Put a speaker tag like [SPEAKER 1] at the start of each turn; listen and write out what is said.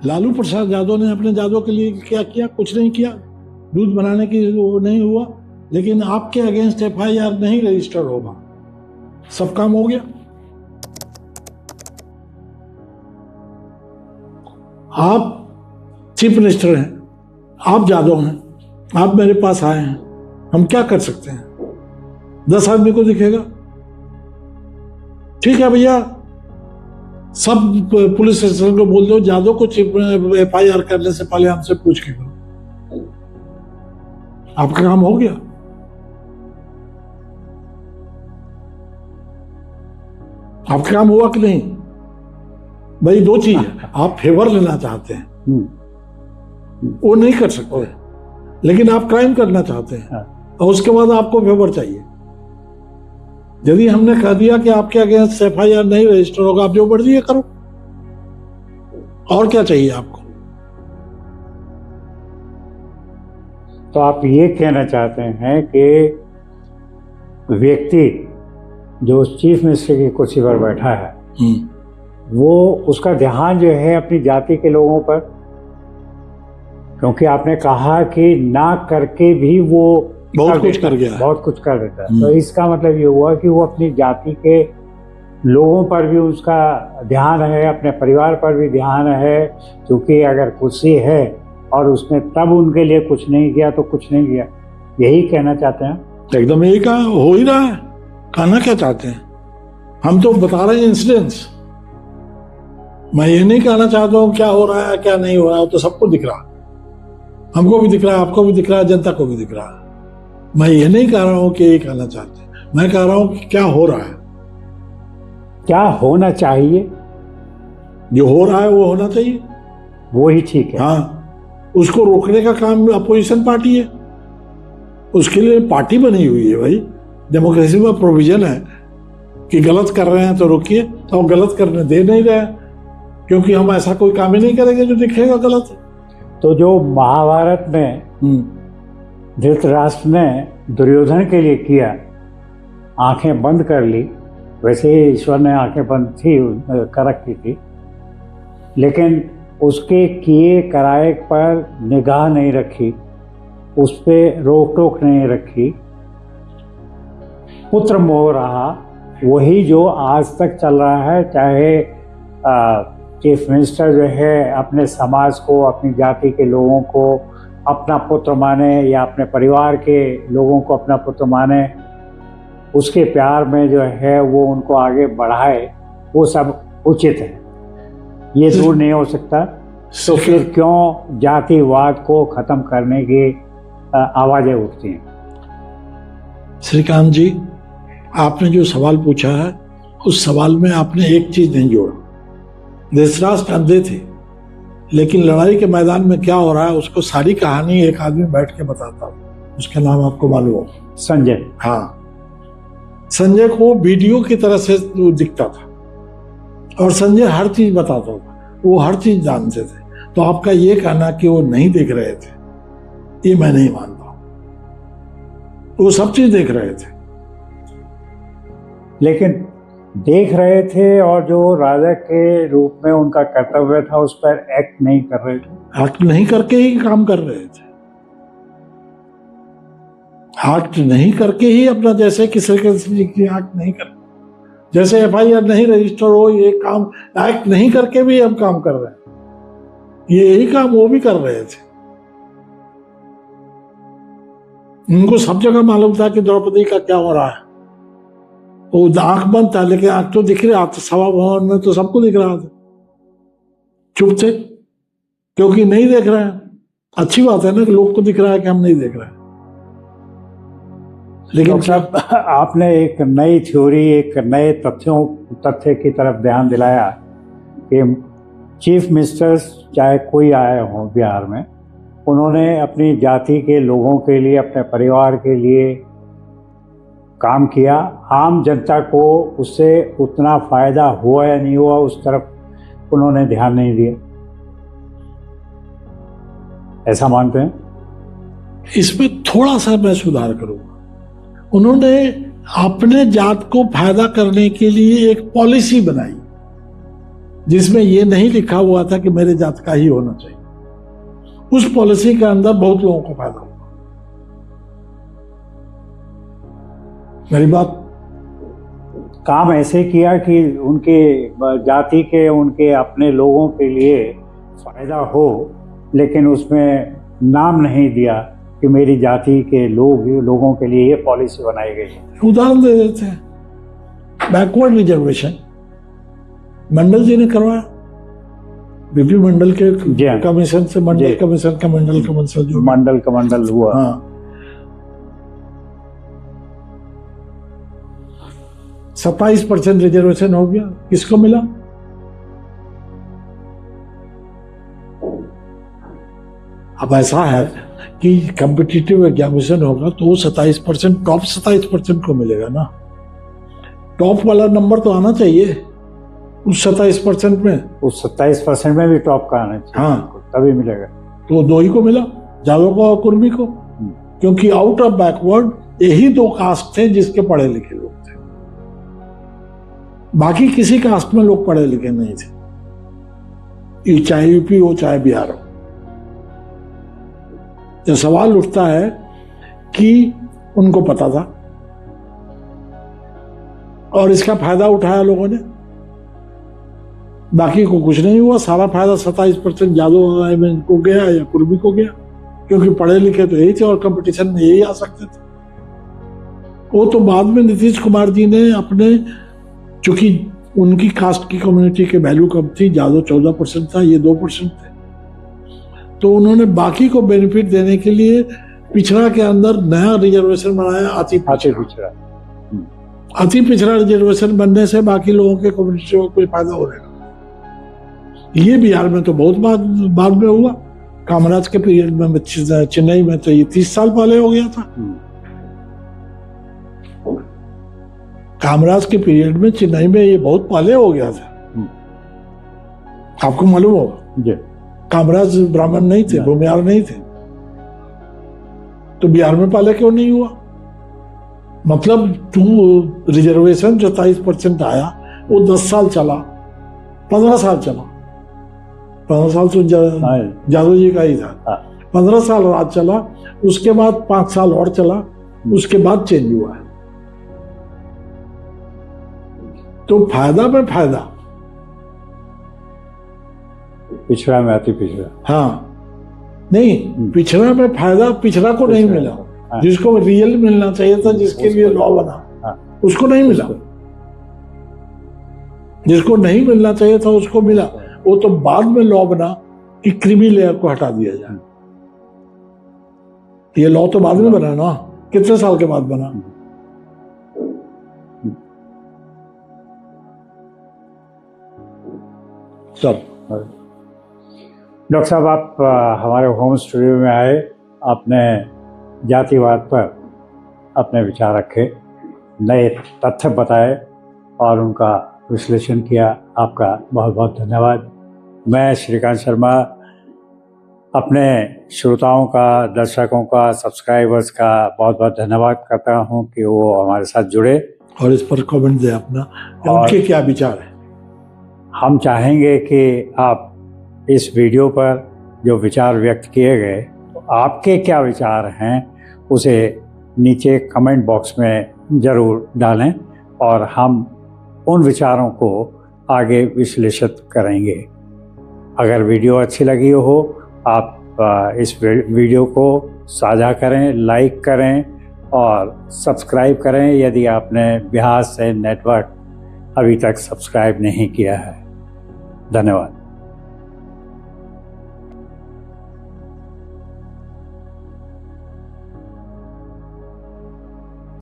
[SPEAKER 1] लालू प्रसाद यादव ने अपने जादव के लिए क्या किया? कुछ नहीं किया। दूध बनाने की वो नहीं हुआ, लेकिन आपके अगेंस्ट FIR नहीं रजिस्टर होगा, सब काम हो गया। आप चीफ मिनिस्टर हैं, आप जादव हैं, आप मेरे पास आए हैं, हम क्या कर सकते हैं? 10 आदमी को दिखेगा, ठीक है भैया, सब पुलिस स्टेशन को बोल दो जादव को FIR करने से पहले हमसे पूछ के करो, आपका काम हो गया। आपका काम हुआ कि नहीं? भाई दो चीज है, आप फेवर लेना चाहते हैं, वो नहीं कर सकते, लेकिन आप क्राइम करना चाहते हैं और उसके बाद आपको फेवर चाहिए। यदि हमने कह दिया कि आपके अगेंस्ट FIR नहीं रजिस्टर होगा, आप जो मर्जी करो, और क्या चाहिए आपको?
[SPEAKER 2] तो आप ये कहना चाहते हैं कि व्यक्ति जो चीफ मिनिस्टर की कुर्सी पर बैठा है, वो उसका ध्यान जो है अपनी जाति के लोगों पर, क्योंकि आपने कहा कि ना करके भी वो
[SPEAKER 1] बहुत कुछ कर गया,
[SPEAKER 2] बहुत कुछ कर देता है, तो इसका मतलब ये हुआ कि वो अपनी जाति के लोगों पर भी उसका ध्यान है, अपने परिवार पर भी ध्यान है, क्योंकि अगर कुर्सी है और उसने तब उनके लिए कुछ नहीं किया तो कुछ नहीं किया, यही कहना चाहते हैं?
[SPEAKER 1] एकदम यही कहा, हो ही रहा है। कहना क्या चाहते हैं? हम तो बता रहे हैं इंसिडेंट्स। मैं ये नहीं कहना चाहता हूँ क्या हो रहा है क्या नहीं हो रहा है, तो सबको दिख रहा, हमको भी दिख रहा है, आपको भी दिख रहा है, जनता को भी दिख रहा है। मैं ये नहीं कह रहा हूँ कि ये कहना चाहते हैं, मैं कह रहा हूँ कि क्या हो रहा है,
[SPEAKER 2] क्या होना चाहिए।
[SPEAKER 1] जो हो रहा है वो होना चाहिए,
[SPEAKER 2] वो ही ठीक है।
[SPEAKER 1] हाँ, उसको रोकने का काम अपोजिशन पार्टी है, उसके लिए पार्टी बनी हुई है। भाई डेमोक्रेसी में प्रोविजन है कि गलत कर रहे हैं तो रोकिए, तो हम गलत करने दे नहीं रहे, क्योंकि हम ऐसा कोई काम ही नहीं करेंगे जो दिखेगा गलत। तो
[SPEAKER 2] जो महाभारत में धृतराष्ट्र ने दुर्योधन के लिए किया, आंखें बंद कर ली, वैसे ही ईश्वर ने आंखें बंद थी कर रखी थी, लेकिन उसके किए कराए पर निगाह नहीं रखी, उस पर रोक टोक नहीं रखी, पुत्र मोह रहा, वही जो आज तक चल रहा है। चाहे चीफ मिनिस्टर जो है अपने समाज को, अपनी जाति के लोगों को अपना पुत्र माने या अपने परिवार के लोगों को अपना पुत्र माने, उसके प्यार में जो है वो उनको आगे बढ़ाए, वो सब उचित है, ये दूर नहीं हो सकता। तो फिर क्यों जातिवाद को खत्म करने की आवाजें उठती हैं?
[SPEAKER 1] श्रीकांत जी, आपने जो सवाल पूछा है उस सवाल में आपने एक चीज नहीं जोड़ा। धृतराष्ट्र अंधे थे, लेकिन लड़ाई के मैदान में क्या हो रहा है उसको सारी कहानी एक आदमी बैठ के बताता, उसका नाम आपको मालूम हो?
[SPEAKER 2] संजय।
[SPEAKER 1] हाँ, संजय को वीडियो की तरह से दिखता था और संजय हर चीज बताता था, वो हर चीज जानते थे। तो आपका ये कहना कि वो नहीं देख रहे थे, ये मैं नहीं मानता, वो सब चीज देख रहे थे।
[SPEAKER 2] लेकिन देख रहे थे और जो राजा के रूप में उनका कर्तव्य था उस पर एक्ट नहीं कर रहे थे।
[SPEAKER 1] एक्ट नहीं करके ही काम कर रहे थे, एक्ट नहीं करके ही अपना, जैसे किसी की एक्ट नहीं कर, जैसे FIR नहीं रजिस्टर हो, ये काम एक्ट नहीं करके भी हम काम कर रहे हैं, ये यही काम वो भी कर रहे थे। उनको सब जगह मालूम था कि द्रौपदी का क्या हो रहा है, वो आंख बंद था, लेकिन आंख तो दिख रहा था, सभा भवन में तो सबको दिख रहा था, चुप थे क्योंकि नहीं देख रहे हैं। अच्छी बात है ना कि लोग को दिख रहा है कि हम नहीं देख रहे हैं। लेकिन
[SPEAKER 2] सब आपने एक नई थ्योरी, एक नए तथ्य की तरफ ध्यान दिलाया कि चीफ मिनिस्टर्स चाहे कोई आए हों बिहार में, उन्होंने अपनी जाति के लोगों के लिए, अपने परिवार के लिए काम किया। आम जनता को उससे उतना फायदा हुआ या नहीं हुआ उस तरफ उन्होंने ध्यान नहीं दिया, ऐसा मानते हैं?
[SPEAKER 1] इसमें थोड़ा सा मैं सुधार करूंगा। उन्होंने अपने जात को फायदा करने के लिए एक पॉलिसी बनाई जिसमें ये नहीं लिखा हुआ था कि मेरे जात का ही होना चाहिए। उस पॉलिसी के अंदर बहुत लोगों को फायदा हुआ। मेरी बात,
[SPEAKER 2] काम ऐसे किया कि उनके जाति के, उनके अपने लोगों के लिए फायदा हो, लेकिन उसमें नाम नहीं दिया कि मेरी जाति के लोगों के लिए ये पॉलिसी बनाई गई है।
[SPEAKER 1] उदाहरण दे देते हैं, बैकवर्ड रिजर्वेशन मंडल जी ने करवाया, बीपी मंडल के कमीशन से, मंडल कमीशन का मंडल कमीशन जो
[SPEAKER 2] मंडल का मंडल हुआ।
[SPEAKER 1] हाँ, 27% रिजर्वेशन हो गया। किसको मिला? अब ऐसा है कि कॉम्पिटिटिव एग्जामिनेशन होगा तो 27%, टॉप 27% को मिलेगा ना। टॉप वाला नंबर तो आना चाहिए उस 27% में।
[SPEAKER 2] उस 27% में भी टॉप का आना चाहिए।
[SPEAKER 1] हाँ,
[SPEAKER 2] तभी मिलेगा।
[SPEAKER 1] तो 2 ही को मिला, जादव को और कुर्मी को, क्योंकि आउट ऑफ बैकवर्ड यही 2 कास्ट थे जिसके पढ़े लिखे लोग थे। बाकी किसी कास्ट में लोग पढ़े लिखे नहीं थे, चाहे यूपी हो चाहे बिहार हो। तो सवाल उठता है कि उनको पता था और इसका फायदा उठाया लोगों ने, बाकी को कुछ नहीं हुआ। सारा फायदा 27% यादव में को गया या कुर्मी को गया, क्योंकि पढ़े लिखे तो यही थे और कंपटीशन में यही आ सकते थे। वो तो बाद में नीतीश कुमार जी ने अपने, चूंकि उनकी कास्ट की कम्युनिटी के वैल्यू कम थी, यादव 14% था, ये 2% थे, तो उन्होंने बाकी को बेनिफिट देने के लिए पिछड़ा के अंदर नया रिजर्वेशन बनाया, अति पिछड़ा। अति पिछड़ा रिजर्वेशन बनने से बाकी लोगों के कम्युनिटी को कोई फायदा हो रहेगा। ये बिहार में तो बहुत बाद में हुआ। कामराज के पीरियड में चेन्नई में तो ये 30 साल पहले हो गया था। कामराज के पीरियड में चेन्नई में ये बहुत पहले हो गया था, आपको मालूम होगा। कामराज ब्राह्मण नहीं थे, भूमियार नहीं थे, तो बिहार में पहले क्यों नहीं हुआ? मतलब रिजर्वेशन जो 27% आया वो 10 साल चला, 15 साल चला। 15 साल तो यादव जी का ही था। 15 साल राज चला, उसके बाद 5 साल और चला, उसके बाद चेंज हुआ है। तो फायदा में फायदा,
[SPEAKER 2] पिछड़ा में अति पिछड़ा।
[SPEAKER 1] हाँ, नहीं, पिछड़ा में फायदा पिछड़ा को नहीं मिला, जिसको रियल मिलना चाहिए था, जिसके लिए लॉ बना, उसको नहीं मिला। जिसको नहीं मिलना चाहिए था उसको मिला। वो तो बाद में लॉ बना कि क्रीमी लेयर को हटा दिया जाए। ये लॉ तो बाद में बना ना, कितने साल के बाद बना? सब।
[SPEAKER 2] डॉक्टर साहब, आप हमारे होम स्टूडियो में आए, आपने जातिवाद पर अपने विचार रखे, नए तथ्य बताए और उनका विश्लेषण किया। आपका बहुत बहुत धन्यवाद। मैं श्रीकांत शर्मा अपने श्रोताओं का, दर्शकों का, सब्सक्राइबर्स का बहुत बहुत धन्यवाद करता हूं कि वो हमारे साथ जुड़े
[SPEAKER 1] और इस पर कमेंट दें अपना, उनके क्या विचार है।
[SPEAKER 2] हम चाहेंगे कि आप इस वीडियो पर जो विचार व्यक्त किए गए, तो आपके क्या विचार हैं उसे नीचे कमेंट बॉक्स में ज़रूर डालें और हम उन विचारों को आगे विश्लेषित करेंगे। अगर वीडियो अच्छी लगी हो, आप इस वीडियो को साझा करें, लाइक करें और सब्सक्राइब करें यदि आपने बिहार से नेटवर्क अभी तक सब्सक्राइब नहीं किया है। धन्यवाद।